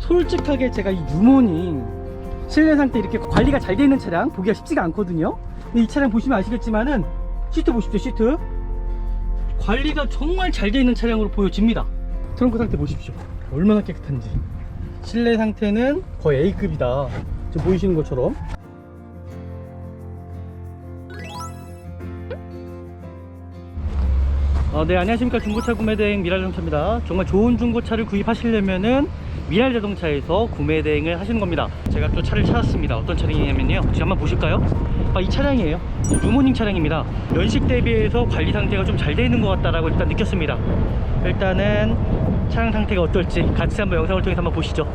솔직하게 제가 이 유모닝 실내 상태 이렇게 관리가 잘 되어 있는 차량 보기가 쉽지가 않거든요. 근데 이 차량 보시면 아시겠지만은 시트 보십시오. 시트 관리가 정말 잘 되어 있는 차량으로 보여집니다. 트렁크 상태 보십시오. 얼마나 깨끗한지. 실내 상태는 거의 A급이다. 지금 보이시는 것처럼. 네, 안녕하십니까. 중고차 구매대행 미랄자동차입니다. 정말 좋은 중고차를 구입하시려면은 미랄자동차에서 구매대행을 하시는 겁니다. 제가 또 차를 찾았습니다. 어떤 차량이냐면요, 지금 한번 보실까요? 이 차량이에요. 유모닝 차량입니다. 연식 대비해서 관리 상태가 좀 잘 되어 있는 것 같다라고 일단 느꼈습니다. 일단은 차량 상태가 어떨지 같이 한번 영상을 통해서 한번 보시죠.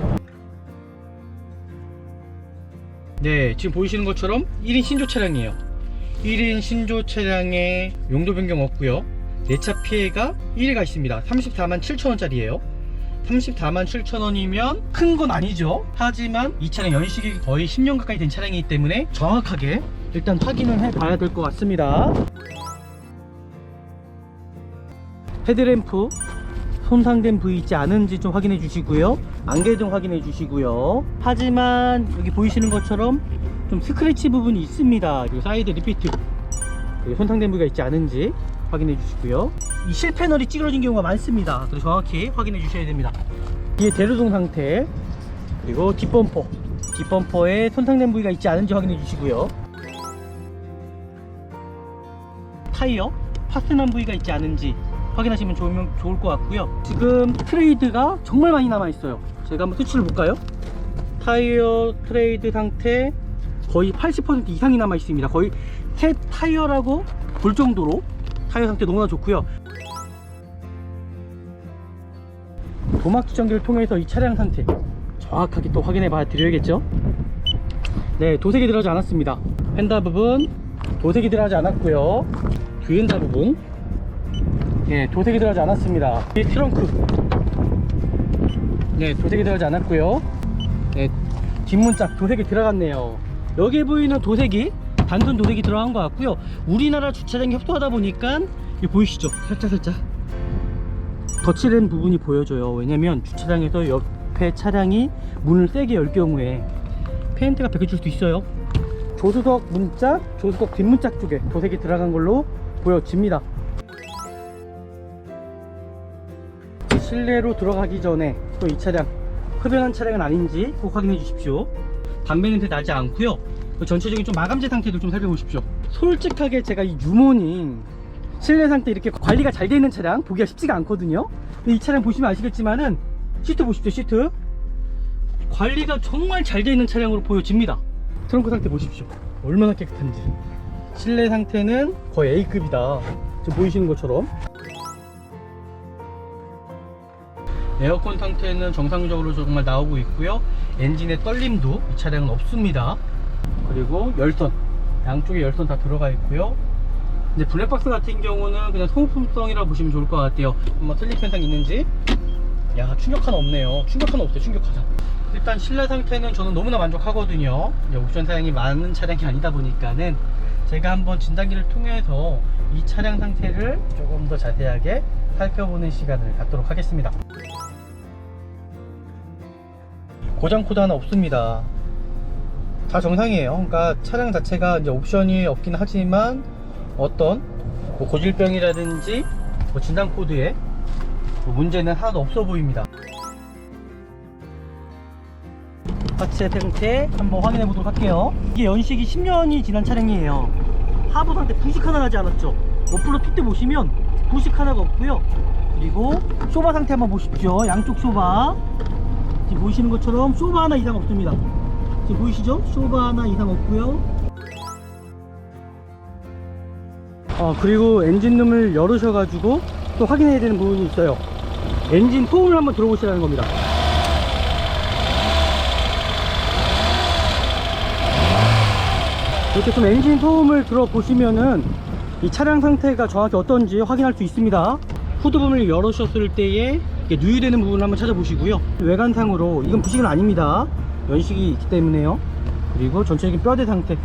네, 지금 보이시는 것처럼 1인 신조 차량이에요. 1인 신조 차량에 용도 변경 없고요. 내차 피해가 1회가 있습니다. 347,000원짜리예요 347,000원이면 큰 건 아니죠. 하지만 이 차량 연식이 거의 10년 가까이 된 차량이기 때문에 정확하게 일단 확인을 해 봐야 될 것 같습니다. 헤드램프 손상된 부위 있지 않은지 좀 확인해 주시고요. 안개등 확인해 주시고요. 하지만 여기 보이시는 것처럼 좀 스크래치 부분이 있습니다. 그리고 사이드 리피트 손상된 부위가 있지 않은지 확인해 주시고요. 이 실패널이 찌그러진 경우가 많습니다. 그래서 정확히 확인해 주셔야 됩니다. 뒤에 대류동 상태, 그리고 뒷범퍼에 손상된 부위가 있지 않은지 확인해 주시고요. 타이어 파손한 부위가 있지 않은지 확인하시면 좋을 것 같고요. 지금 트레이드가 정말 많이 남아 있어요. 제가 한번 수치를 볼까요? 타이어 트레이드 상태 거의 80% 이상이 남아 있습니다. 거의 새 타이어라고 볼 정도로 타이어 상태 너무나 좋고요. 도막 추정기를 통해서 이 차량 상태 정확하게 또 확인해 봐 드려야겠죠. 네, 도색이 들어가지 않았습니다. 펜다 부분 도색이 들어가지 않았고요. 뒤엔다 부분 도색이 들어가지 않았습니다. 이 트렁크 도색이 들어가지 않았고요. 뒷문짝 도색이 들어갔네요. 여기에 보이는 도색이 단순 도색이 들어간 것 같고요. 우리나라 주차장이 협소하다 보니까 보이시죠? 살짝 덧칠된 부분이 보여져요. 왜냐면 주차장에서 옆에 차량이 문을 세게 열 경우에 페인트가 벗겨질 수도 있어요. 조수석 문짝, 조수석 뒷문짝 쪽에 도색이 들어간 걸로 보여집니다. 실내로 들어가기 전에 또 이 차량 흡연한 차량은 아닌지 꼭 확인해 주십시오. 담배 냄새 나지 않고요. 전체적인 좀 마감재 상태도 좀 살펴보십시오. 솔직하게 제가 이 유모닝 실내 상태 이렇게 관리가 잘 되어 있는 차량 보기가 쉽지가 않거든요. 근데 이 차량 보시면 아시겠지만은 시트 보십시오. 시트 관리가 정말 잘 되어 있는 차량으로 보여집니다. 트렁크 상태 보십시오. 얼마나 깨끗한지. 실내 상태는 거의 A급이다. 지금 보이시는 것처럼. 에어컨 상태는 정상적으로 정말 나오고 있고요. 엔진의 떨림도 이 차량은 없습니다. 그리고 열선, 양쪽에 열선 다 들어가 있고요. 이제 블랙박스 같은 경우는 그냥 소모품성이라 보시면 좋을 것 같아요. 한번 슬립 현상 있는지. 야, 충격 하나 없네요. 충격 하나 없어요. 충격 하나. 일단 실내 상태는 저는 너무나 만족하거든요. 이제 옵션 사양이 많은 차량이 아니다 보니까는 제가 한번 진단기를 통해서 이 차량 상태를 조금 더 자세하게 살펴보는 시간을 갖도록 하겠습니다. 고장 코드 하나 없습니다. 다 정상이에요. 그러니까 차량 자체가 이제 옵션이 없긴 하지만 어떤 고질병이라든지 진단 코드에 문제는 하나도 없어 보입니다. 하체 상태 한번 확인해 보도록 할게요. 이게 연식이 10년이 지난 차량이에요. 하부 상태 부식 하나 나지 않았죠. 머플러 핏대 보시면 부식 하나가 없고요. 그리고 쇼바 상태 한번 보십시오. 양쪽 쇼바 지금 보이시는 것처럼 쇼바 하나 이상 없습니다. 지금 보이시죠? 쇼바 하나 이상 없고요. 그리고 엔진룸을 열으셔가지고 또 확인해야 되는 부분이 있어요. 엔진 소음을 한번 들어보시라는 겁니다. 이렇게 좀 엔진 소음을 들어보시면은 이 차량 상태가 정확히 어떤지 확인할 수 있습니다. 후드 부분을 열으셨을 때에 누유되는 부분을 한번 찾아보시고요. 외관상으로 이건 부식은 아닙니다. 연식이 있기 때문에요. 그리고 전체적인 뼈대 상태,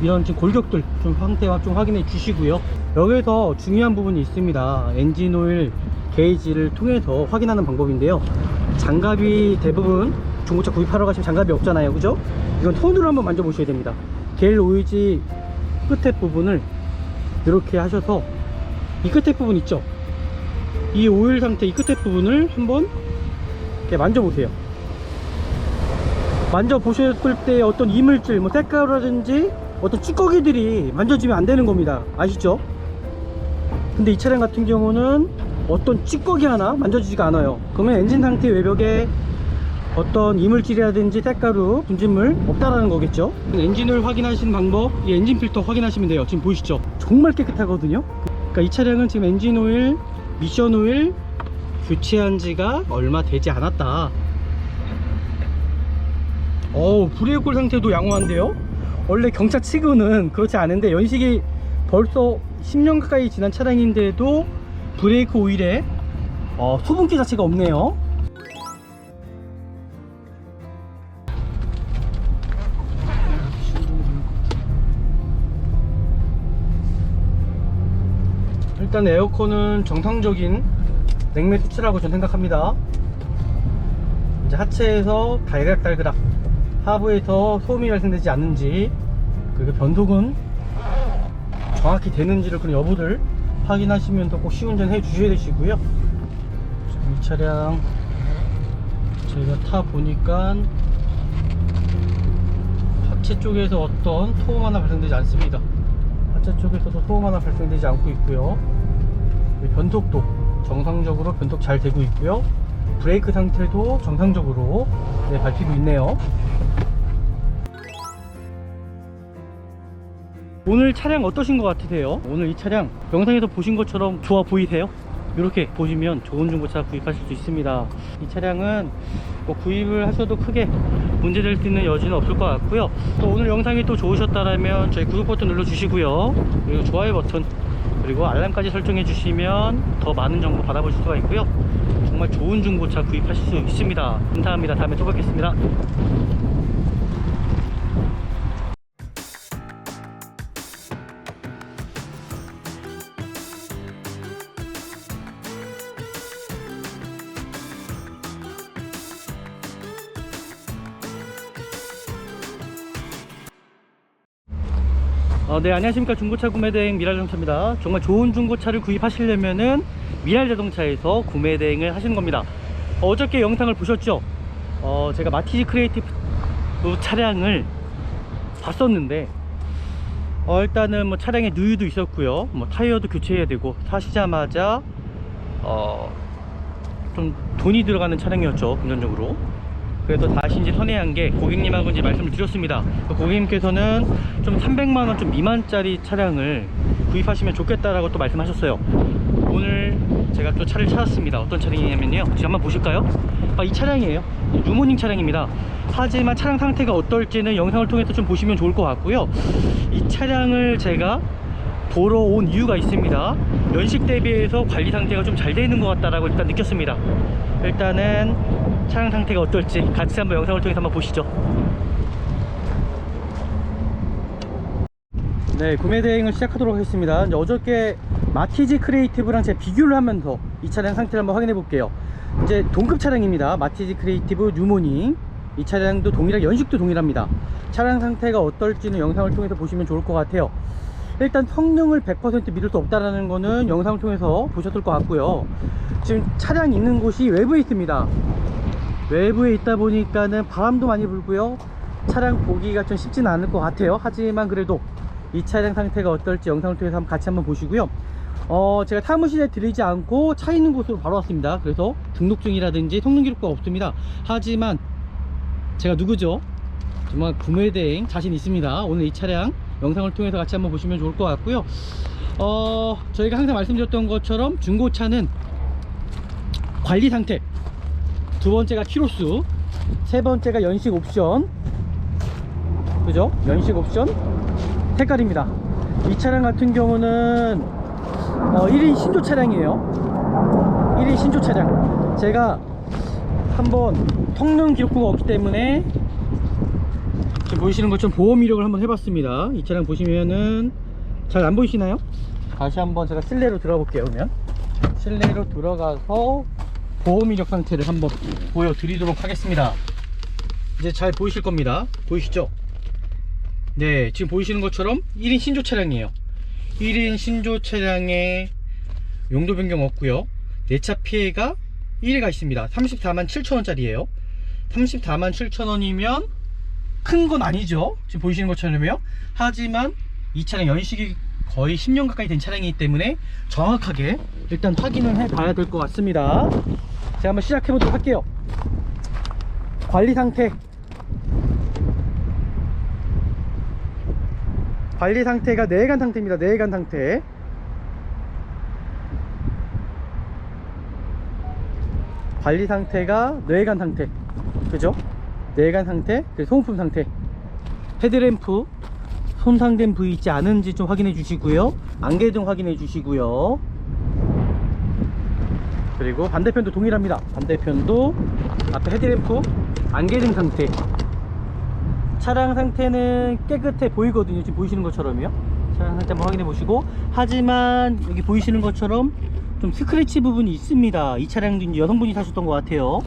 이런 지금 골격들 좀 상태와 좀 확인해 주시고요. 여기서 중요한 부분이 있습니다. 엔진오일 게이지를 통해서 확인하는 방법인데요. 장갑이 대부분 중고차 구입하러 가시면 장갑이 없잖아요, 그죠? 이건 톤으로 한번 만져보셔야 됩니다. 겔 오일지 끝에 부분을 이렇게 하셔서 이 끝에 부분 있죠? 이 오일 상태 이 끝에 부분을 한번 이렇게 만져보세요. 만져보셨을 때 어떤 이물질, 뭐 때가루라든지 어떤 찌꺼기들이 만져지면 안 되는 겁니다. 아시죠? 근데 이 차량 같은 경우는 어떤 찌꺼기 하나 만져지지가 않아요. 그러면 엔진 상태 외벽에 어떤 이물질이라든지 때가루, 분진물 없다라는 거겠죠. 엔진을 확인하시는 방법, 이 엔진 필터 확인하시면 돼요. 지금 보이시죠? 정말 깨끗하거든요. 그러니까 이 차량은 지금 엔진 오일, 미션 오일 교체한 지가 얼마 되지 않았다. 브레이크 상태도 양호한데요. 원래 경차 치고는 그렇지 않은데 연식이 벌써 10년 가까이 지난 차량인데도 브레이크 오일에 수분기 자체가 없네요. 일단 에어컨은 정상적인 냉매 수치라고 저는 생각합니다. 이제 하체에서 달그락달그락, 하부에서 소음이 발생되지 않는지, 그리고 변속은 정확히 되는지를 그런 여부를 확인하시면서 꼭 시운전 해 주셔야 되시고요. 지금 이 차량 저희가 타 보니까 하체 쪽에서 어떤 소음 하나 발생되지 않습니다. 하체 쪽에서도 소음 하나 발생되지 않고 있고요. 변속도 정상적으로 변속 잘 되고 있고요. 브레이크 상태도 정상적으로 밟히고 있네요. 오늘 차량 어떠신 것 같으세요? 오늘 이 차량 영상에서 보신 것처럼 좋아 보이세요? 이렇게 보시면 좋은 중고차 구입하실 수 있습니다. 이 차량은 뭐 구입을 하셔도 크게 문제될 수 있는 여지는 없을 것 같고요. 또 오늘 영상이 또 좋으셨다면 저희 구독 버튼 눌러 주시고요. 그리고 좋아요 버튼, 그리고 알람까지 설정해 주시면 더 많은 정보 받아보실 수가 있고요. 정말 좋은 중고차 구입하실 수 있습니다. 감사합니다. 다음에 또 뵙겠습니다. 네, 안녕하십니까. 중고차 구매대행 미랄자동차입니다. 정말 좋은 중고차를 구입하시려면은 미랄자동차에서 구매대행을 하시는 겁니다. 어저께 영상을 보셨죠? 제가 마티즈 크리에이티브 차량을 봤었는데 일단은 뭐 차량에 누유도 있었고요, 뭐 타이어도 교체해야 되고, 사시자마자 좀 돈이 들어가는 차량이었죠, 금전적으로. 그래서 다시 이제 선회한 게 고객님하고 이제 말씀을 드렸습니다. 고객님께서는 좀 300만원 좀 미만짜리 차량을 구입하시면 좋겠다라고 또 말씀하셨어요. 오늘 제가 또 차를 찾았습니다. 어떤 차량이냐면요, 지금 한번 보실까요? 이 차량이에요. 뉴모닝 차량입니다. 하지만 차량 상태가 어떨지는 영상을 통해서 좀 보시면 좋을 것 같고요. 이 차량을 제가 보러 온 이유가 있습니다. 연식 대비해서 관리 상태가 좀 잘 되는 것 같다라고 일단 느꼈습니다. 일단은 차량 상태가 어떨지 같이 한번 영상을 통해서 한번 보시죠. 네, 구매 대행을 시작하도록 하겠습니다. 이제 어저께 마티즈 크리에이티브랑 제가 비교를 하면서 이 차량 상태를 한번 확인해 볼게요. 이제 동급 차량입니다. 마티즈 크리에이티브 뉴모닝. 이 차량도 동일하게 연식도 동일합니다. 차량 상태가 어떨지는 영상을 통해서 보시면 좋을 것 같아요. 일단 성능을 100% 믿을 수 없다라는 거는 영상을 통해서 보셨을 것 같고요. 지금 차량 있는 곳이 외부에 있습니다. 외부에 있다 보니까는 바람도 많이 불고요. 차량 보기가 좀 쉽지는 않을 것 같아요. 하지만 그래도 이 차량 상태가 어떨지 영상을 통해서 같이 한번 보시고요. 제가 사무실에 들리지 않고 차 있는 곳으로 바로 왔습니다. 그래서 등록증이라든지 성능 기록부가 없습니다. 하지만 제가 누구죠? 정말 구매대행 자신 있습니다. 오늘 이 차량 영상을 통해서 같이 한번 보시면 좋을 것 같고요. 저희가 항상 말씀드렸던 것처럼 중고차는 관리 상태, 두 번째가 키로수, 세 번째가 연식 옵션, 그죠? 연식 옵션, 색깔입니다. 이 차량 같은 경우는 1인 신조 차량이에요. 1인 신조 차량. 제가 한번 성능 기록부가 없기 때문에 지금 보이시는 것처럼 보험 이력을 한번 해봤습니다. 이 차량 보시면은 잘 안 보이시나요? 다시 한번 제가 실내로 들어가 볼게요. 그러면 실내로 들어가서 보험 이력 상태를 한번 보여드리도록 하겠습니다. 이제 잘 보이실 겁니다. 보이시죠? 네, 지금 보이시는 것처럼 1인 신조 차량이에요. 1인 신조 차량에 용도 변경 없고요. 내차 피해가 1회가 있습니다. 347,000원짜리예요 347,000원이면 큰 건 아니죠, 지금 보이시는 것처럼요. 하지만 이 차량 연식이 거의 10년 가까이 된 차량이기 때문에 정확하게 일단 확인을 해 봐야 될 것 같습니다. 제가 한번 시작해 보도록 할게요. 관리 상태, 관리 상태가 내외관 상태입니다. 내외관 상태. 관리 상태가 내외관 상태, 그죠? 내외관 상태, 소모품 상태. 헤드램프 손상된 부위 있지 않은지 좀 확인해 주시고요. 안개등 확인해 주시고요. 그리고 반대편도 동일합니다. 반대편도 앞에 헤드램프, 안개등 상태. 차량 상태는 깨끗해 보이거든요. 지금 보이시는 것처럼요. 차량 상태 한번 확인해 보시고, 하지만 여기 보이시는 것처럼 좀 스크래치 부분이 있습니다. 이 차량도 이제 여성분이 타셨던 것 같아요.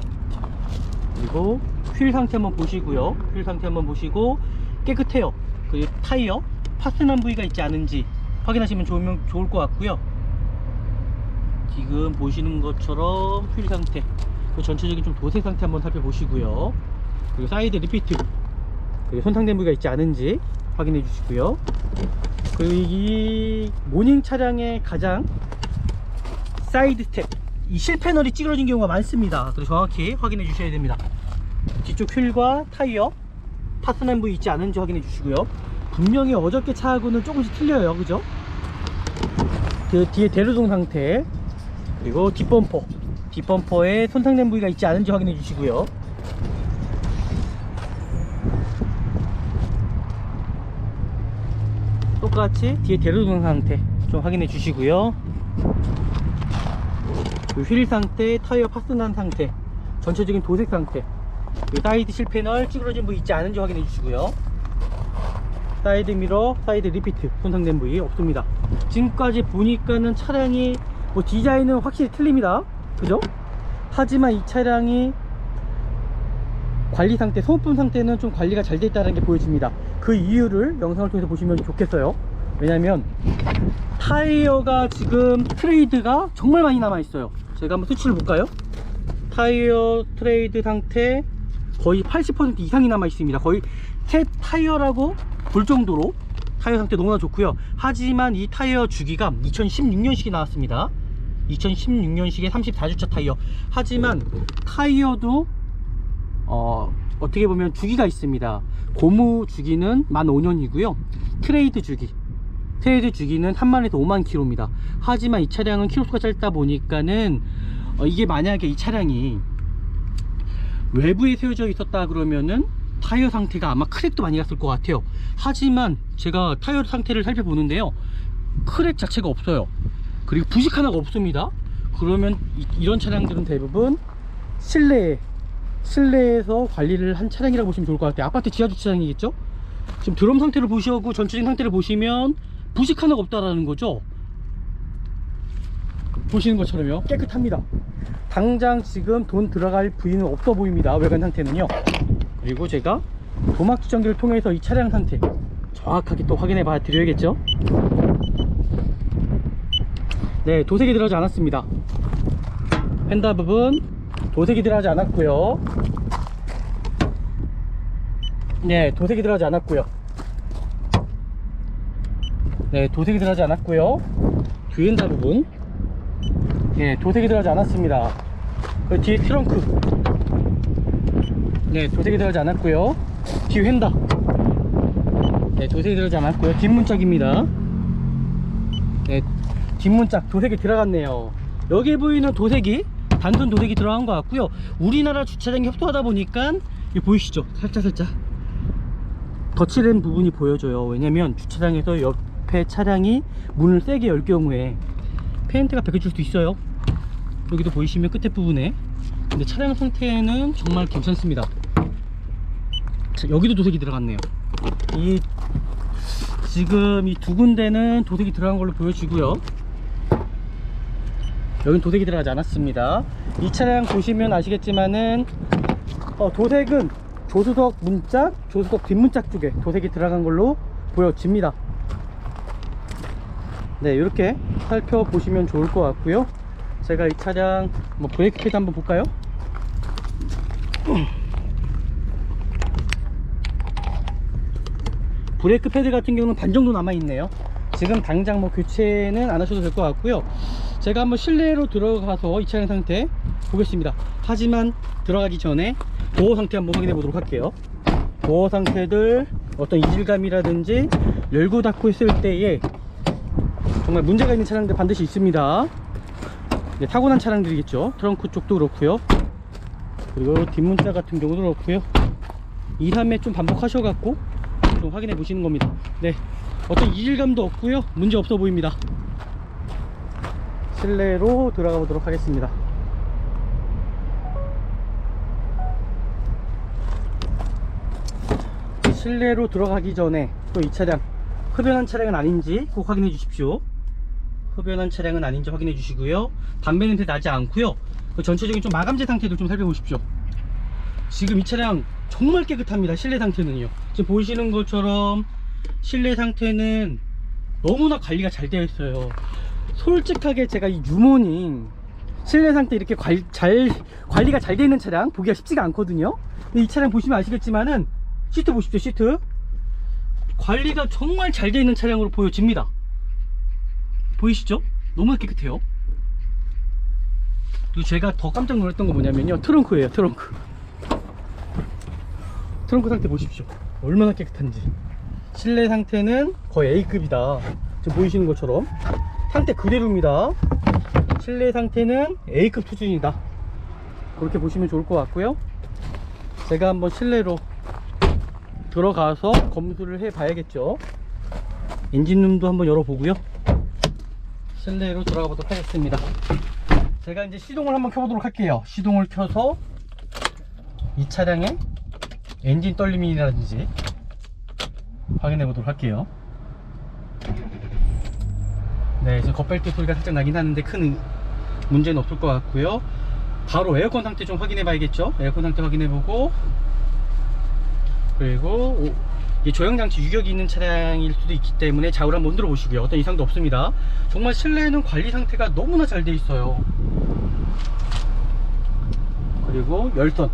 그리고 휠 상태 한번 보시고요. 휠 상태 한번 보시고 깨끗해요. 그리고 타이어 파스난 부위가 있지 않은지 확인하시면 좋을 것 같고요. 지금 보시는 것처럼 휠 상태, 그 전체적인 좀 도색 상태 한번 살펴보시고요. 그리고 사이드 리피트, 그리고 손상된 부위가 있지 않은지 확인해 주시고요. 그리고 이 모닝 차량의 가장 사이드 스텝, 이 실패널이 찌그러진 경우가 많습니다. 그래서 정확히 확인해 주셔야 됩니다. 뒤쪽 휠과 타이어 파스난 부위 있지 않은지 확인해 주시고요. 분명히 어저께 차하고는 조금씩 틀려요, 그죠? 그 뒤에 대류동 상태, 그리고 뒷범퍼, 뒷범퍼에 손상된 부위가 있지 않은지 확인해 주시고요. 똑같이 뒤에 대류동 상태 좀 확인해 주시고요. 휠 상태, 타이어 파스난 상태, 전체적인 도색 상태, 사이드 실패널 찌그러진 부위 있지 않은지 확인해 주시고요. 사이드 미러, 사이드 리피트 손상된 부위 없습니다. 지금까지 보니까는 차량이 뭐 디자인은 확실히 틀립니다, 그죠? 하지만 이 차량이 관리 상태, 소모품 상태는 좀 관리가 잘 돼 있다는 게 보여집니다. 그 이유를 영상을 통해서 보시면 좋겠어요. 왜냐면 타이어가 지금 트레이드가 정말 많이 남아 있어요. 제가 한번 수치를 볼까요? 타이어 트레이드 상태 거의 80% 이상이 남아 있습니다. 거의 새 타이어라고 볼 정도로 타이어 상태 너무나 좋고요. 하지만 이 타이어 주기가 2016년식이 나왔습니다. 2016년식의 34주차 타이어. 하지만 타이어도 어떻게 보면 주기가 있습니다. 고무 주기는 만 5년이고요 트레이드 주기는 3만에서 5만 킬로입니다. 하지만 이 차량은 킬로수가 짧다 보니까는 이게 만약에 이 차량이 외부에 세워져 있었다 그러면은 타이어 상태가 아마 크랙도 많이 갔을 것 같아요. 하지만 제가 타이어 상태를 살펴보는데요, 크랙 자체가 없어요. 그리고 부식 하나가 없습니다. 그러면 이런 차량들은 대부분 실내에서 관리를 한 차량이라고 보시면 좋을 것 같아요. 아파트 지하 주차장이겠죠? 지금 드럼 상태를 보시고 전체적인 상태를 보시면 부식 하나가 없다라는 거죠. 보시는 것처럼요, 깨끗합니다. 당장 지금 돈 들어갈 부위는 없어 보입니다, 외관 상태는요. 그리고 제가 도막 측정기를 통해서 이 차량 상태 정확하게 또 확인해 봐 드려야겠죠. 네, 도색이 들어가지 않았습니다. 펜다 부분 도색이 들어가지 않았고요. 네, 도색이 들어가지 않았고요. 네, 도색이 들어가지 않았고요. 뒤엔다 부분, 네, 도색이 들어가지 않았습니다. 그 뒤에 트렁크, 네, 도색이 들어가지 않았고요. 뒤 휀다, 네, 도색이 들어가지 않았고요. 뒷문짝입니다. 네, 뒷문짝 도색이 들어갔네요. 여기 보이는 도색이 단순 도색이 들어간 것 같고요. 우리나라 주차장이 협소하다 보니까 이거 보이시죠? 살짝 덧칠된 부분이 보여져요. 왜냐면 주차장에서 옆에 차량이 문을 세게 열 경우에 페인트가 벗겨질 수도 있어요. 여기도 보이시면 끝에 부분에. 근데 차량 상태는 정말 괜찮습니다. 자, 여기도 도색이 들어갔네요. 지금 이 두 군데는 도색이 들어간 걸로 보여지고요. 여긴 도색이 들어가지 않았습니다. 이 차량 보시면 아시겠지만은 도색은 조수석 문짝, 조수석 뒷문짝 쪽에 도색이 들어간 걸로 보여집니다. 네, 이렇게 살펴보시면 좋을 것 같고요. 제가 이 차량 브레이크 패드 한번 볼까요? 브레이크 패드 같은 경우는 반 정도 남아 있네요. 지금 당장 교체는 안 하셔도 될 것 같고요. 제가 한번 실내로 들어가서 이 차량 상태 보겠습니다. 하지만 들어가기 전에 보호 상태 한번 확인해 보도록 할게요. 보호 상태들, 어떤 이질감이라든지 열고 닫고 했을 때에 정말 문제가 있는 차량들 반드시 있습니다. 네, 타고난 차량들이겠죠. 트렁크 쪽도 그렇고요. 그리고 뒷문자 같은 경우도 그렇고요. 2, 3회 좀 반복하셔갖고 좀 확인해 보시는 겁니다. 네, 어떤 이질감도 없고요. 문제 없어 보입니다. 실내로 들어가 보도록 하겠습니다. 실내로 들어가기 전에 또 이 차량 흡연한 차량은 아닌지 꼭 확인해 주십시오. 흡연한 차량은 아닌지 확인해 주시고요. 담배 냄새 나지 않고요. 그 전체적인 좀 마감재 상태도 좀 살펴보십시오. 지금 이 차량 정말 깨끗합니다. 실내 상태는요. 지금 보시는 것처럼 실내 상태는 너무나 관리가 잘 되어 있어요. 솔직하게 제가 이 유모닝 실내 상태 이렇게 관리가 잘 되어 있는 차량 보기가 쉽지가 않거든요. 근데 이 차량 보시면 아시겠지만은 시트 보십시오. 시트 관리가 정말 잘 되어 있는 차량으로 보여집니다. 보이시죠? 너무나 깨끗해요. 그리고 제가 더 깜짝 놀랐던 거 뭐냐면요, 트렁크예요. 트렁크 상태 보십시오. 얼마나 깨끗한지. 실내 상태는 거의 A급이다. 지금 보이시는 것처럼 상태 그대로입니다. 실내 상태는 A급 수준이다. 그렇게 보시면 좋을 것 같고요. 제가 한번 실내로 들어가서 검수를 해 봐야겠죠. 엔진룸도 한번 열어보고요. 실내로 들어가 보도록 하겠습니다. 제가 이제 시동을 한번 켜보도록 할게요. 시동을 켜서 이 차량의 엔진 떨림이라든지 확인해 보도록 할게요. 네, 지금 겉벨트 소리가 살짝 나긴 하는데 큰 문제는 없을 것 같고요. 바로 에어컨 상태 좀 확인해 봐야겠죠. 에어컨 상태 확인해 보고, 그리고 조형장치 유격이 있는 차량일 수도 있기 때문에 좌우를 한번 흔들어 보시고요. 어떤 이상도 없습니다. 정말 실내는 관리 상태가 너무나 잘 돼 있어요. 그리고 열선,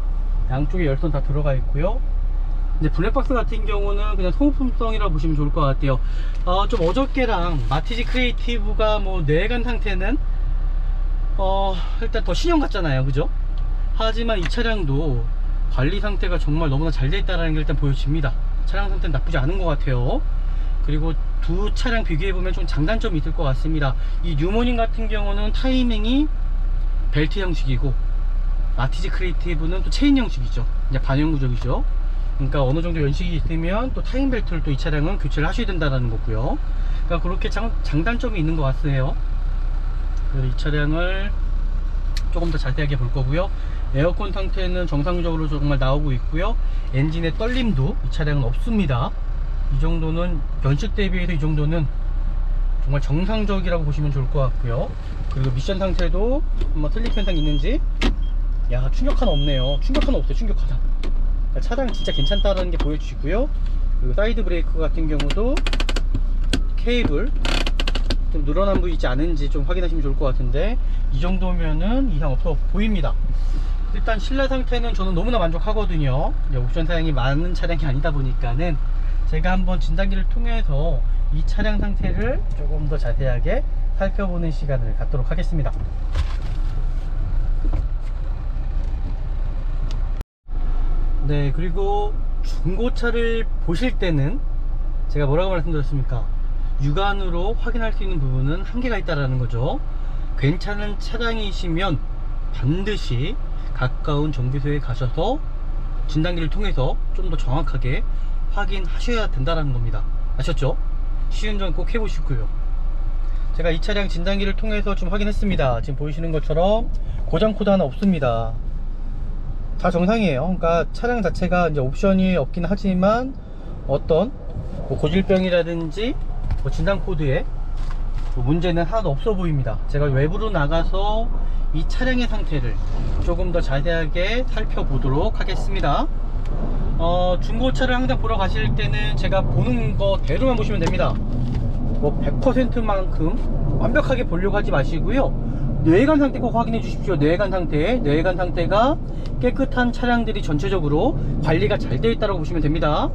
양쪽에 열선 다 들어가 있고요. 이제 블랙박스 같은 경우는 그냥 소모품성이라고 보시면 좋을 것 같아요. 좀 어저께랑 마티즈 크리에이티브가 내관 상태는 일단 더 신형 같잖아요, 그죠? 하지만 이 차량도 관리 상태가 정말 너무나 잘 되어 있다는 게 일단 보여집니다. 차량 상태는 나쁘지 않은 것 같아요. 그리고 두 차량 비교해보면 좀 장단점이 있을 것 같습니다. 이 뉴모닝 같은 경우는 타이밍이 벨트 형식이고, 마티즈 크리에이티브는 또 체인 형식이죠. 이제 반영 구조이죠. 그러니까 어느 정도 연식이 있으면 또 타임 벨트를 또 이 차량은 교체를 하셔야 된다는 거고요. 그러니까 그렇게 장단점이 있는 것 같아요. 그래서 이 차량을 조금 더 자세하게 볼 거고요. 에어컨 상태는 정상적으로 정말 나오고 있고요. 엔진의 떨림도 이 차량은 없습니다. 이 정도는 연식 대비해서 이 정도는 정말 정상적이라고 보시면 좋을 것 같고요. 그리고 미션 상태도 한번 슬립 현상이 있는지, 야, 충격 하나 없네요. 충격 하나 없어요. 충격 하나. 그러니까 차량 진짜 괜찮다는 게 보여주시고요. 그리고 사이드 브레이크 같은 경우도 케이블 좀 늘어난 부위 있지 않은지 좀 확인하시면 좋을 것 같은데, 이 정도면은 이상 없어 보입니다. 일단 실내 상태는 저는 너무나 만족하거든요. 옵션 사양이 많은 차량이 아니다 보니까는 제가 한번 진단기를 통해서 이 차량 상태를 조금 더 자세하게 살펴보는 시간을 갖도록 하겠습니다. 네, 그리고 중고차를 보실 때는 제가 뭐라고 말씀드렸습니까? 육안으로 확인할 수 있는 부분은 한계가 있다라는 거죠. 괜찮은 차량이시면 반드시 가까운 정비소에 가셔서 진단기를 통해서 좀 더 정확하게 확인하셔야 된다는 겁니다. 아셨죠? 시운전 꼭 해보시고요. 제가 이 차량 진단기를 통해서 좀 확인했습니다. 지금 보이시는 것처럼 고장 코드 하나 없습니다. 다 정상이에요. 그러니까 차량 자체가 이제 옵션이 없긴 하지만 어떤 고질병이라든지 진단 코드에 문제는 하나도 없어 보입니다. 제가 외부로 나가서 이 차량의 상태를 조금 더 자세하게 살펴보도록 하겠습니다. 중고차를 항상 보러 가실 때는 제가 보는 거대로만 보시면 됩니다. 뭐 100%만큼 완벽하게 보려고 하지 마시고요. 내외관 상태 꼭 확인해 주십시오. 내외관 상태가 깨끗한 차량들이 전체적으로 관리가 잘 되어 있다고 보시면 됩니다.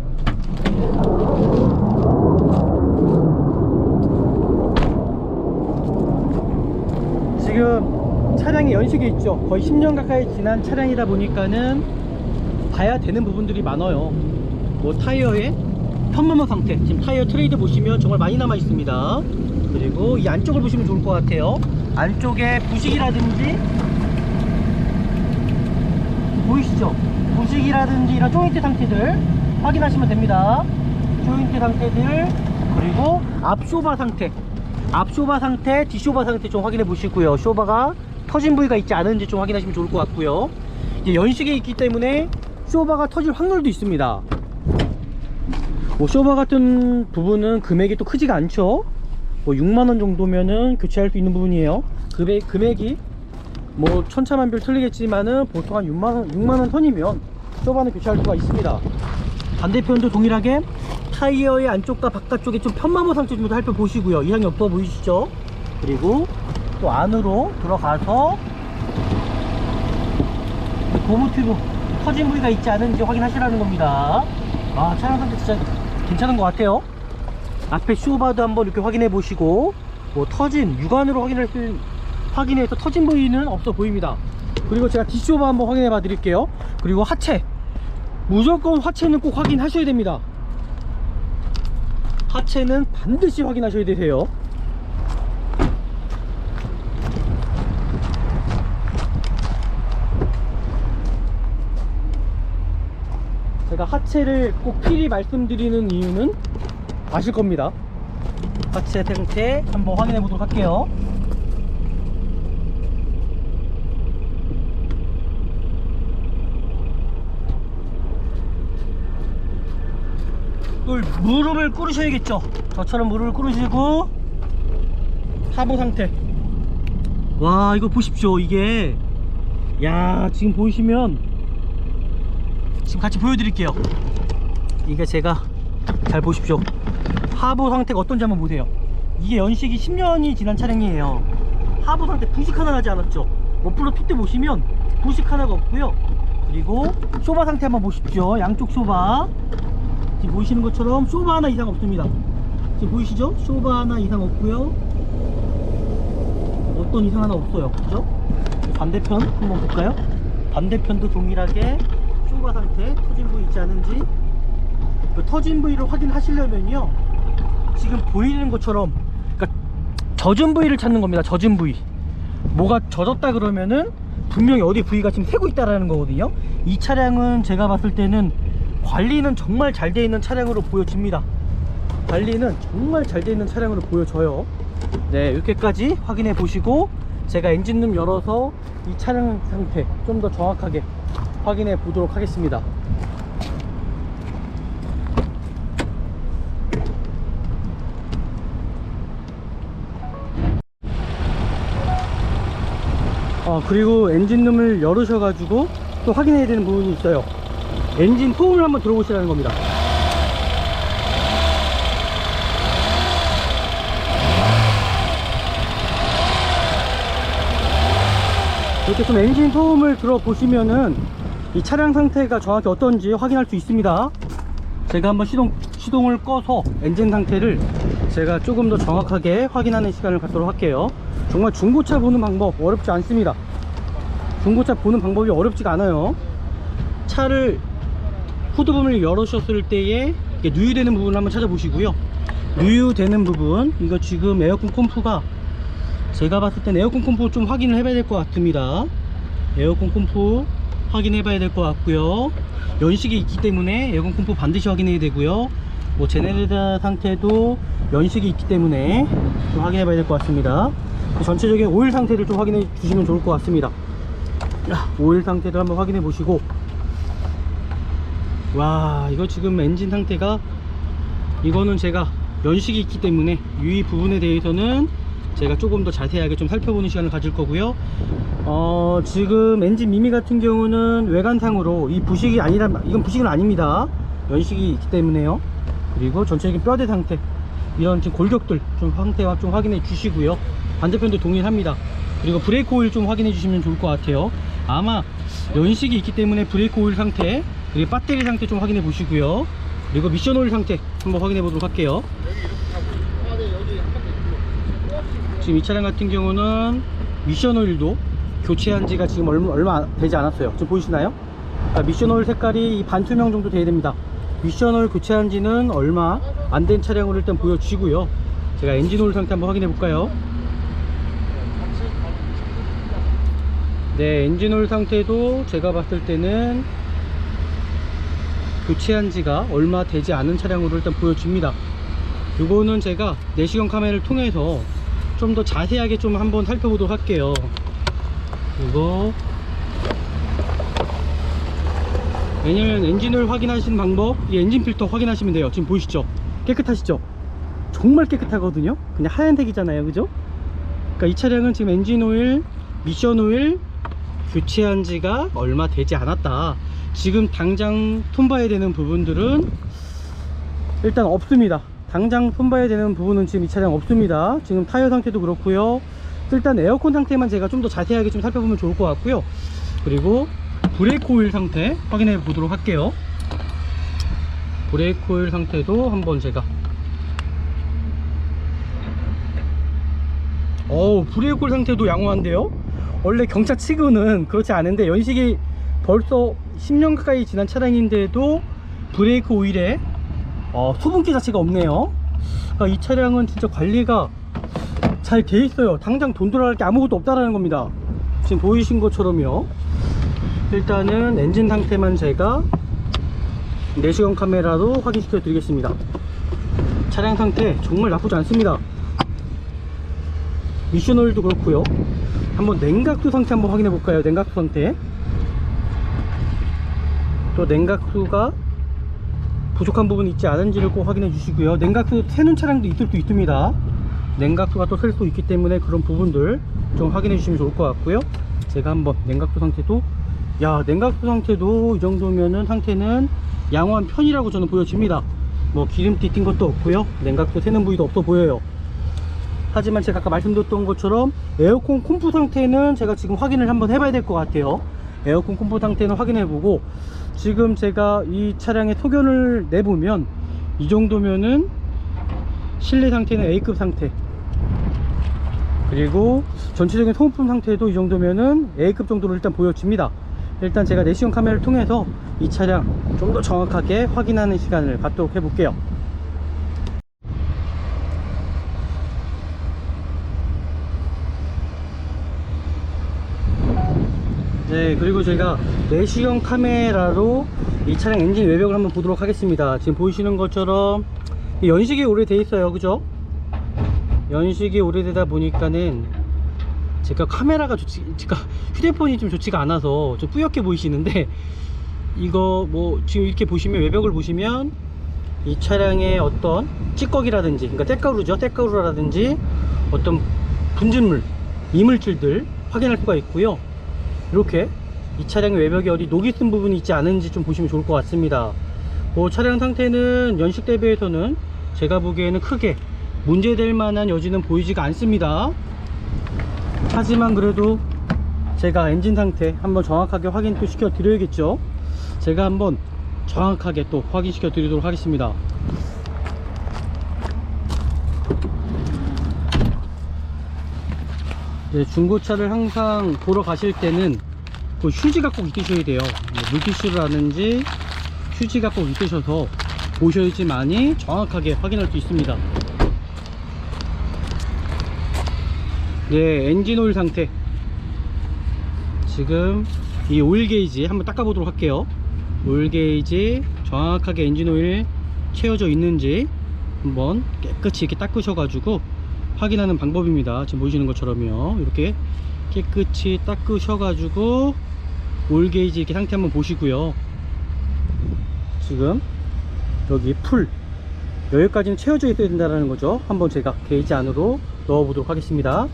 지금 차량의 연식이 있죠. 거의 10년 가까이 지난 차량이다 보니까는 봐야 되는 부분들이 많아요. 뭐 타이어의 편마모 상태, 지금 타이어 트레이드 보시면 정말 많이 남아 있습니다. 그리고 이 안쪽을 보시면 좋을 것 같아요. 안쪽에 부식이라든지 보이시죠? 부식이라든지 이런 조인트 상태들 확인하시면 됩니다. 조인트 상태들, 그리고 앞 쇼바 상태, 뒷쇼바 상태 좀 확인해 보시고요. 쇼바가 터진 부위가 있지 않은지 좀 확인하시면 좋을 것 같고요. 이제 연식이 있기 때문에 쇼바가 터질 확률도 있습니다. 뭐 쇼바 같은 부분은 금액이 또 크지가 않죠. 뭐 6만원 정도면은 교체할 수 있는 부분이에요. 금액이 뭐 천차만별 틀리겠지만은 보통 한 6만원 선이면 쇼바는 교체할 수가 있습니다. 반대편도 동일하게 타이어의 안쪽과 바깥쪽에 좀 편마모 상태 좀 살펴보시고요. 이상이 없어 보이시죠? 그리고 또 안으로 들어가서 고무 튜브 터진 부위가 있지 않은지 확인하시라는 겁니다. 아, 차량 상태 진짜 괜찮은 것 같아요. 앞에 쇼바도 한번 이렇게 확인해 보시고, 뭐 터진 육안으로 확인해서 터진 부위는 없어 보입니다. 그리고 제가 뒷쇼바 한번 확인해 봐 드릴게요. 그리고 하체, 무조건 하체는 꼭 확인하셔야 됩니다. 하체는 반드시 확인하셔야 되세요. 제가 하체를 꼭 필히 말씀드리는 이유는 아실 겁니다. 하체 상태 한번 확인해 보도록 할게요. 또 무릎을 꿇으셔야겠죠. 저처럼 무릎을 꿇으시고 하부 상태. 와, 이거 보십시오. 이게, 야, 지금 보이시면 지금 같이 보여드릴게요. 이게 제가 잘 보십시오. 하부 상태가 어떤지 한번 보세요. 이게 연식이 10년이 지난 차량이에요. 하부 상태 부식 하나 나지 않았죠. 머플러 핏대 보시면 부식 하나가 없고요. 그리고 쇼바 상태 한번 보십시오. 양쪽 쇼바 지금 보이시는 것처럼 쇼바 하나 이상 없습니다. 지금 보이시죠? 쇼바 하나 이상 없고요. 어떤 이상 하나 없어요. 그죠? 반대편 한번 볼까요? 반대편도 동일하게 쇼바 상태, 터진 부위 있지 않은지. 그 터진 부위를 확인하시려면요, 지금 보이는 것처럼, 그러니까 젖은 부위를 찾는 겁니다. 젖은 부위. 뭐가 젖었다 그러면은 분명히 어디 부위가 지금 새고 있다라는 거거든요. 이 차량은 제가 봤을 때는 관리는 정말 잘 되어 있는 차량으로 보여집니다. 관리는 정말 잘 되어 있는 차량으로 보여져요. 네, 이렇게까지 확인해 보시고 제가 엔진룸 열어서 이 차량 상태 좀 더 정확하게 확인해 보도록 하겠습니다. 그리고 엔진룸을 열으셔가지고 또 확인해야 되는 부분이 있어요. 엔진 소음을 한번 들어보시라는 겁니다. 이렇게 좀 엔진 소음을 들어보시면은 이 차량 상태가 정확히 어떤지 확인할 수 있습니다. 제가 한번 시동을 꺼서 엔진 상태를 제가 조금 더 정확하게 확인하는 시간을 갖도록 할게요. 정말 중고차 보는 방법 어렵지 않습니다. 중고차 보는 방법이 어렵지가 않아요. 차를 후드부분을 열으셨을 때에 누유되는 부분을 한번 찾아보시고요. 누유되는 부분, 이거 지금 에어컨 컴프가, 제가 봤을 땐 에어컨 컴프 좀 확인을 해봐야 될 것 같습니다. 에어컨 컴프 확인해 봐야 될 것 같고요. 연식이 있기 때문에 에어컨 컴프 반드시 확인해야 되고요. 뭐 제네레이터 상태도 연식이 있기 때문에 좀 확인해 봐야 될 것 같습니다. 전체적인 오일 상태를 좀 확인해 주시면 좋을 것 같습니다. 오일 상태를 한번 확인해 보시고, 와, 이거 지금 엔진 상태가, 이거는 제가 연식이 있기 때문에 이 부분에 대해서는 제가 조금 더 자세하게 좀 살펴보는 시간을 가질 거고요. 지금 엔진 미미 같은 경우는 외관상으로 이 부식이 아니라, 이건 부식은 아닙니다. 연식이 있기 때문에요. 그리고 전체적인 뼈대 상태, 이런 지금 골격들 좀 상태와 좀 확인해 주시고요. 반대편도 동일합니다. 그리고 브레이크 오일 좀 확인해 주시면 좋을 것 같아요. 아마 연식이 있기 때문에 브레이크 오일 상태, 그리고 배터리 상태 좀 확인해 보시고요. 그리고 미션 오일 상태 한번 확인해 보도록 할게요. 지금 이 차량 같은 경우는 미션 오일도 교체한 지가 지금 얼마 되지 않았어요. 지금 보이시나요? 미션 오일 색깔이 이 반투명 정도 돼야 됩니다. 미션 오일 교체한 지는 얼마 안 된 차량으로 일단 보여주시고요. 제가 엔진 오일 상태 한번 확인해 볼까요? 네, 엔진 오일 상태도 제가 봤을 때는 교체한 지가 얼마 되지 않은 차량으로 일단 보여집니다. 이거는 제가 내시경 카메라를 통해서 좀 더 자세하게 좀 한번 살펴보도록 할게요. 그리고 왜냐면 엔진을 확인하시는 방법, 이 엔진 필터 확인하시면 돼요. 지금 보이시죠? 깨끗하시죠? 정말 깨끗하거든요. 그냥 하얀색이잖아요, 그죠? 그러니까 이 차량은 지금 엔진 오일, 미션 오일 교체한 지가 얼마 되지 않았다. 지금 당장 손봐야 되는 부분들은 일단 없습니다. 당장 손봐야 되는 부분은 지금 이 차량 없습니다. 지금 타이어 상태도 그렇고요. 일단 에어컨 상태만 제가 좀 더 자세하게 좀 살펴보면 좋을 것 같고요. 그리고 브레이크 오일 상태 확인해 보도록 할게요. 브레이크 오일 상태도 한번 제가 브레이크 오일 상태도 양호한데요. 원래 경차 치고는 그렇지 않은데 연식이 벌써 10년 가까이 지난 차량인데도 브레이크 오일에 수분기 자체가 없네요. 그러니까 이 차량은 진짜 관리가 잘 돼 있어요. 당장 돈 들어갈 게 아무것도 없다라는 겁니다. 지금 보이신 것처럼요. 일단은 엔진 상태만 제가 내시경 카메라로 확인시켜 드리겠습니다. 차량 상태 정말 나쁘지 않습니다. 미션 오일도 그렇고요. 한번 냉각수 상태 한번 확인해 볼까요? 냉각수 상태. 또 냉각수가 부족한 부분이 있지 않은지를 꼭 확인해 주시고요. 냉각수 새는 차량도 있을 수 있습니다. 냉각수가 또 셀 수 있기 때문에 그런 부분들 좀 확인해 주시면 좋을 것 같고요. 제가 한번 냉각수 상태도, 냉각수 상태도 이 정도면은 상태는 양호한 편이라고 저는 보여집니다. 뭐 기름띠 띈 것도 없고요. 냉각수 새는 부위도 없어 보여요. 하지만 제가 아까 말씀드렸던 것처럼 에어컨 콤프 상태는 제가 지금 확인을 한번 해봐야 될 것 같아요. 에어컨 콤프 상태는 확인해보고, 지금 제가 이 차량의 소견을 내보면 이 정도면은 실내 상태는 A급 상태, 그리고 전체적인 소모품 상태도 이 정도면은 A급 정도로 일단 보여집니다. 일단 제가 내시경 카메라를 통해서 이 차량 좀 더 정확하게 확인하는 시간을 갖도록 해볼게요. 네, 그리고 제가 내시경 카메라로 이 차량 엔진 외벽을 한번 보도록 하겠습니다. 지금 보이시는 것처럼 연식이 오래돼 있어요, 그죠? 연식이 오래되다 보니까는 제가 카메라가 제가 휴대폰이 좀 좋지가 않아서 좀 뿌옇게 보이시는데, 이거 뭐 지금 이렇게 보시면, 외벽을 보시면 이 차량의 어떤 찌꺼기라든지, 그러니까 때가루죠, 때가루라든지 어떤 분진물, 이물질들 확인할 수가 있고요. 이렇게 이 차량의 외벽에 어디 녹이 쓴 부분이 있지 않은지 좀 보시면 좋을 것 같습니다. 차량 상태는 연식 대비해서는 제가 보기에는 크게 문제될 만한 여지는 보이지가 않습니다. 하지만 그래도 제가 엔진 상태 한번 정확하게 확인 또 시켜 드려야겠죠. 제가 한번 정확하게 또 확인시켜 드리도록 하겠습니다. 네, 중고차를 항상 보러 가실 때는 그 휴지가 꼭 있으셔야 돼요. 물티슈라든지 휴지가 꼭 있으셔서 보셔야지만이 정확하게 확인할 수 있습니다. 네, 엔진 오일 상태. 지금 이 오일 게이지 한번 닦아 보도록 할게요. 오일 게이지 정확하게 엔진 오일 채워져 있는지 한번 깨끗이 이렇게 닦으셔 가지고 확인하는 방법입니다. 지금 보시는 것처럼요. 이렇게 깨끗이 닦으셔 가지고 오일 게이지 이렇게 상태 한번 보시고요. 지금 여기 풀 여기까지는 채워져 있어야 된다는 거죠. 한번 제가 게이지 안으로 넣어 보도록 하겠습니다.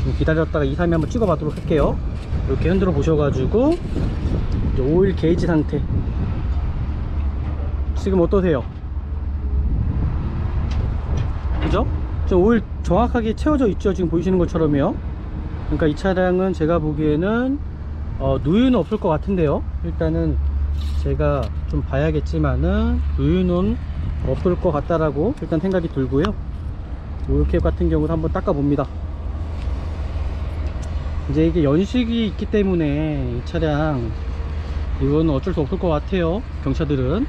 좀 기다렸다가 2, 3위 한번 찍어 보도록 할게요. 이렇게 흔들어 보셔 가지고 오일 게이지 상태 지금 어떠세요? 그죠? 좀 오일 정확하게 채워져 있죠, 지금 보이시는 것처럼요. 그러니까 이 차량은 제가 보기에는 누유는 없을 것 같은데요. 일단은 제가 좀 봐야겠지만은 누유는 없을 것 같다라고 일단 생각이 들고요. 이렇게 같은 경우는 한번 닦아 봅니다. 이제 이게 연식이 있기 때문에 이 차량 이건 어쩔 수 없을 것 같아요, 경차들은.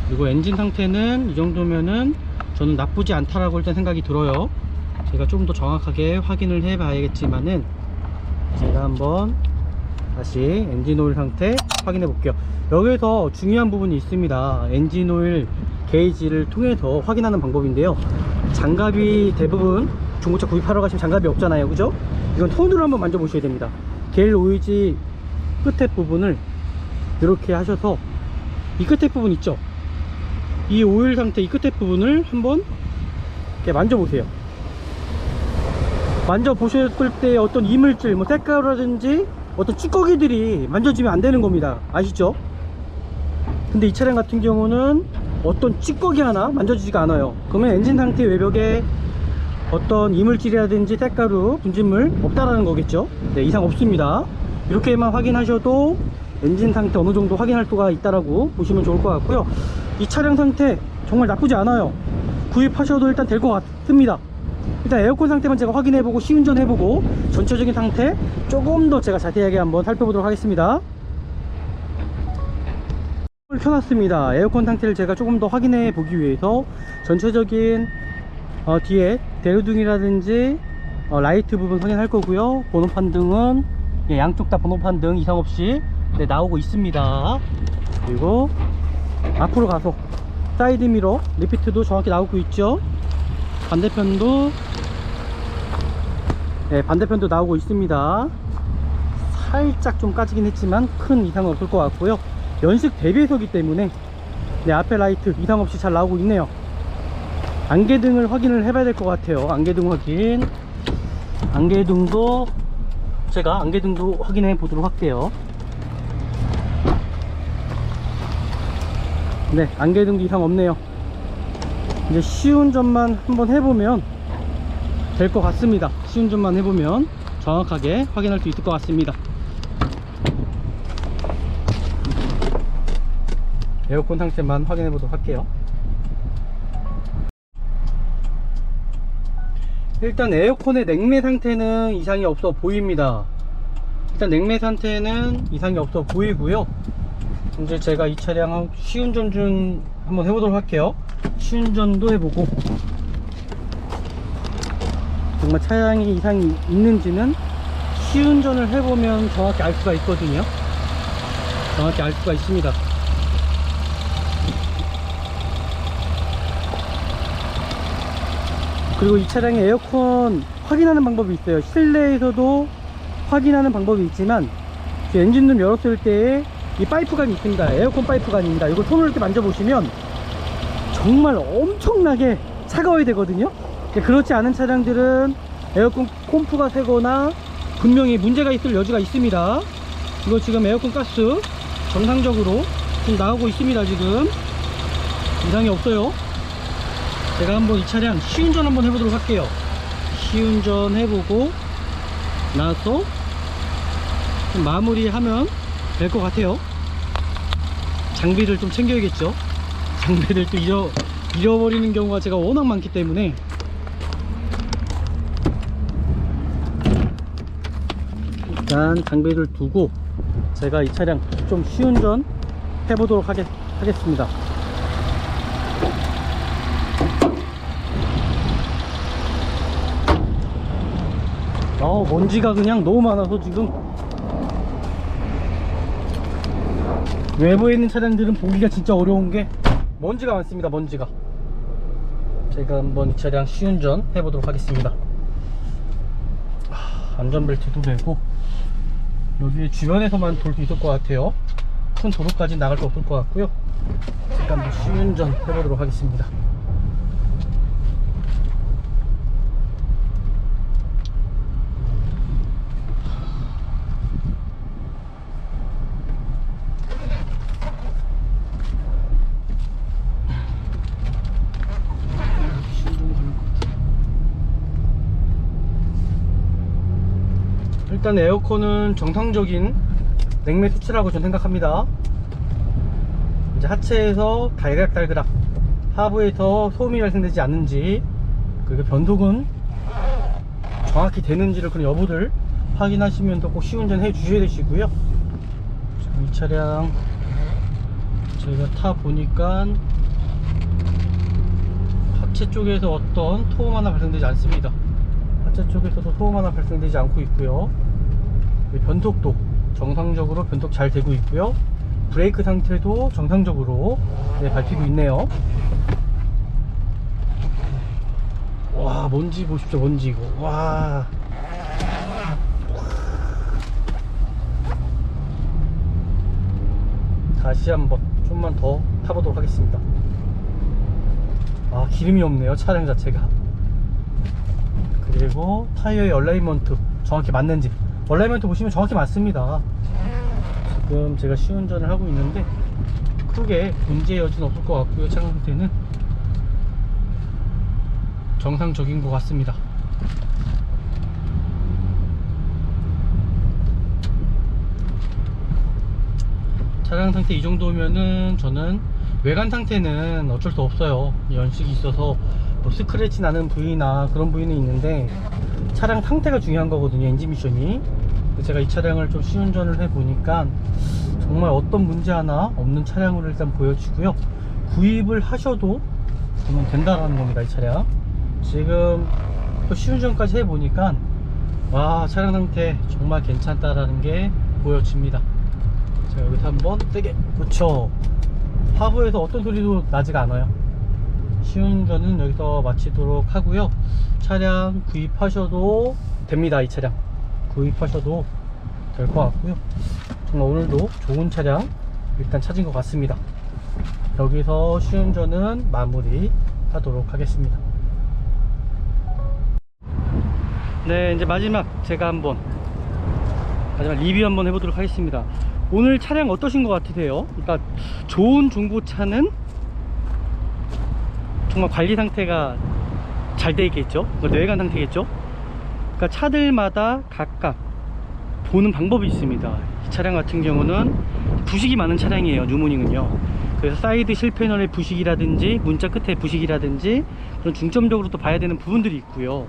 그리고 엔진 상태는 이 정도면은 저는 나쁘지 않다라고 일단 생각이 들어요. 제가 좀 더 정확하게 확인을 해 봐야겠지만은 제가 한번 다시 엔진오일 상태 확인해 볼게요. 여기서 중요한 부분이 있습니다. 엔진오일 게이지를 통해서 확인하는 방법인데요, 장갑이 대부분 중고차 구입하러 가시면 장갑이 없잖아요, 그죠? 이건 손으로 한번 만져 보셔야 됩니다. 게일 오일지 끝에 부분을 이렇게 하셔서 이 끝에 부분 있죠, 이 오일 상태 이 끝에 부분을 한번 이렇게 만져 보세요. 만져 보셨을 때 어떤 이물질, 뭐 때가루라든지 어떤 찌꺼기들이 만져지면 안 되는 겁니다. 아시죠? 근데 이 차량 같은 경우는 어떤 찌꺼기 하나 만져지지가 않아요. 그러면 엔진 상태 외벽에 어떤 이물질이라든지 때가루, 분진물 없다라는 거겠죠. 네, 이상 없습니다. 이렇게만 확인하셔도 엔진 상태 어느 정도 확인할 수가 있다라고 보시면 좋을 것 같고요. 이 차량 상태 정말 나쁘지 않아요. 구입하셔도 일단 될 것 같습니다. 일단 에어컨 상태만 제가 확인해보고 시운전 해보고 전체적인 상태 조금 더 제가 자세하게 한번 살펴보도록 하겠습니다. 켜놨습니다. 에어컨 상태를 제가 조금 더 확인해 보기 위해서 전체적인 뒤에 대류등이라든지 라이트 부분 확인할 거고요. 번호판 등은 양쪽 다 번호판 등 이상 없이 나오고 있습니다. 그리고 앞으로 가서 사이드 미러 리피트도 정확히 나오고 있죠. 반대편도 반대편도 나오고 있습니다. 살짝 좀 까지긴 했지만 큰 이상은 없을 것 같고요. 연식 대비해서기 때문에 앞에 라이트 이상 없이 잘 나오고 있네요. 안개등을 확인을 해봐야 될 것 같아요. 안개등 확인. 안개등도 제가 안개등도 확인해 보도록 할게요. 네, 안개등도 이상 없네요. 이제 시운전만 한번 해보면 될 것 같습니다. 시운전만 해보면 정확하게 확인할 수 있을 것 같습니다. 에어컨 상태만 확인해 보도록 할게요. 일단 에어컨의 냉매 상태는 이상이 없어 보입니다. 일단 냉매 상태는 이상이 없어 보이고요. 이제 제가 이 차량 시운전 중 한번 해보도록 할게요. 시운전도 해보고 정말 차량이 이상이 있는지는 시운전을 해보면 정확히 알 수가 있거든요. 정확히 알 수가 있습니다. 그리고 이 차량의 에어컨 확인하는 방법이 있어요. 실내에서도 확인하는 방법이 있지만 엔진룸 열었을 때에 이 파이프관이 있습니다. 에어컨 파이프관입니다. 이걸 손으로 이렇게 만져보시면 정말 엄청나게 차가워야 되거든요. 그렇지 않은 차량들은 에어컨 콤프가 새거나 분명히 문제가 있을 여지가 있습니다. 이거 지금 에어컨 가스 정상적으로 지금 나오고 있습니다. 지금 이상이 없어요. 제가 한번 이 차량 시운전 한번 해보도록 할게요. 시운전 해보고 나서 좀 마무리하면 될 것 같아요. 장비를 좀 챙겨야겠죠. 장비를 또 잃어버리는 경우가 제가 워낙 많기 때문에 일단 장비를 두고 제가 이 차량 좀 시운전 해보도록 하겠습니다. 먼지가 그냥 너무 많아서 지금 외부에 있는 차량들은 보기가 진짜 어려운 게 먼지가 많습니다. 먼지가. 제가 한번 이 차량 시운전 해보도록 하겠습니다. 안전벨트도 매고 여기 주변에서만 돌 수 있을 것 같아요. 큰 도로까지 나갈 수 없을 것 같고요. 제가 한번 시운전 해보도록 하겠습니다. 일단 에어컨은 정상적인 냉매 수치라고 저는 생각합니다. 이제 하체에서 달그락달그락, 하부에서 소음이 발생되지 않는지, 그리고 변속은 정확히 되는지를 그런 여부를 확인하시면서 꼭 시운전 해 주셔야 되시고요. 이 차량 저희가 타 보니까 하체 쪽에서 어떤 소음 하나 발생되지 않습니다. 하체 쪽에서도 소음 하나 발생되지 않고 있고요. 변속도 정상적으로 변속 잘 되고 있고요. 브레이크 상태도 정상적으로 밟히고 있네요. 와, 먼지 보십시오. 먼지 이거. 와. 다시 한번 좀만 더 타보도록 하겠습니다. 아, 기름이 없네요, 차량 자체가. 그리고 타이어의 얼라이먼트 정확히 맞는지, 얼라이먼트 보시면 정확히 맞습니다. 지금 제가 시운전을 하고 있는데 크게 문제의 여지는 없을 것 같고요. 차량 상태는 정상적인 것 같습니다. 차량 상태 이 정도면은 저는 외관 상태는 어쩔 수 없어요. 연식이 있어서 뭐 스크래치 나는 부위나 그런 부위는 있는데 차량 상태가 중요한 거거든요, 엔진 미션이. 제가 이 차량을 좀 시운전을 해보니까 정말 어떤 문제 하나 없는 차량으로 일단 보여지고요. 구입을 하셔도 저는 된다라는 겁니다, 이 차량. 지금 또 시운전까지 해보니까 와, 차량 상태 정말 괜찮다라는 게 보여집니다. 자, 여기서 한번 세게, 그렇죠, 하부에서 어떤 소리도 나지가 않아요. 시운전은 여기서 마치도록 하고요. 차량 구입하셔도 됩니다. 이 차량 구입하셔도 될 것 같고요. 정말 오늘도 좋은 차량 일단 찾은 것 같습니다. 여기서 시운전은 마무리 하도록 하겠습니다. 네, 이제 마지막 제가 마지막 리뷰 한번 해보도록 하겠습니다. 오늘 차량 어떠신 것 같으세요? 그러니까 좋은 중고차는 정말 관리 상태가 잘 되어 있겠죠. 내외관 상태겠죠. 그러니까 차들마다 각각 보는 방법이 있습니다. 이 차량 같은 경우는 부식이 많은 차량이에요, 뉴모닝은요. 그래서 사이드 실패널의 부식이라든지 문자 끝에 부식이라든지 그런 중점적으로 또 봐야 되는 부분들이 있고요.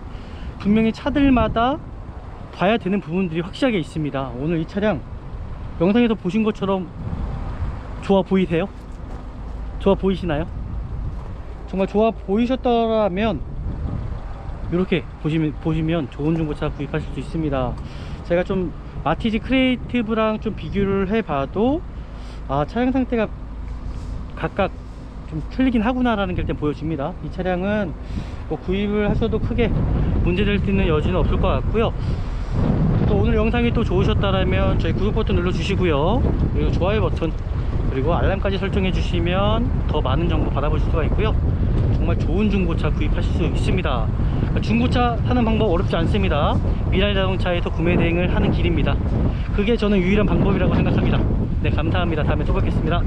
분명히 차들마다 봐야 되는 부분들이 확실하게 있습니다. 오늘 이 차량 영상에서 보신 것처럼 좋아 보이세요? 좋아 보이시나요? 정말 좋아 보이셨더라면 이렇게 보시면 좋은 중고차 구입하실 수 있습니다. 제가 좀 마티즈 크리에이티브랑 좀 비교를 해봐도 아, 차량 상태가 각각 좀 틀리긴 하구나 라는 게 일단 보여집니다. 이 차량은 뭐 구입을 하셔도 크게 문제될 수 있는 여지는 없을 것 같고요. 또 오늘 영상이 또 좋으셨다면 저희 구독 버튼 눌러주시고요. 그리고 좋아요 버튼, 그리고 알람까지 설정해 주시면 더 많은 정보 받아보실 수가 있고요. 정말 좋은 중고차 구입하실 수 있습니다. 중고차 사는 방법 어렵지 않습니다. 미라이 자동차에서 구매 대행을 하는 길입니다. 그게 저는 유일한 방법이라고 생각합니다. 네, 감사합니다. 다음에 또 뵙겠습니다.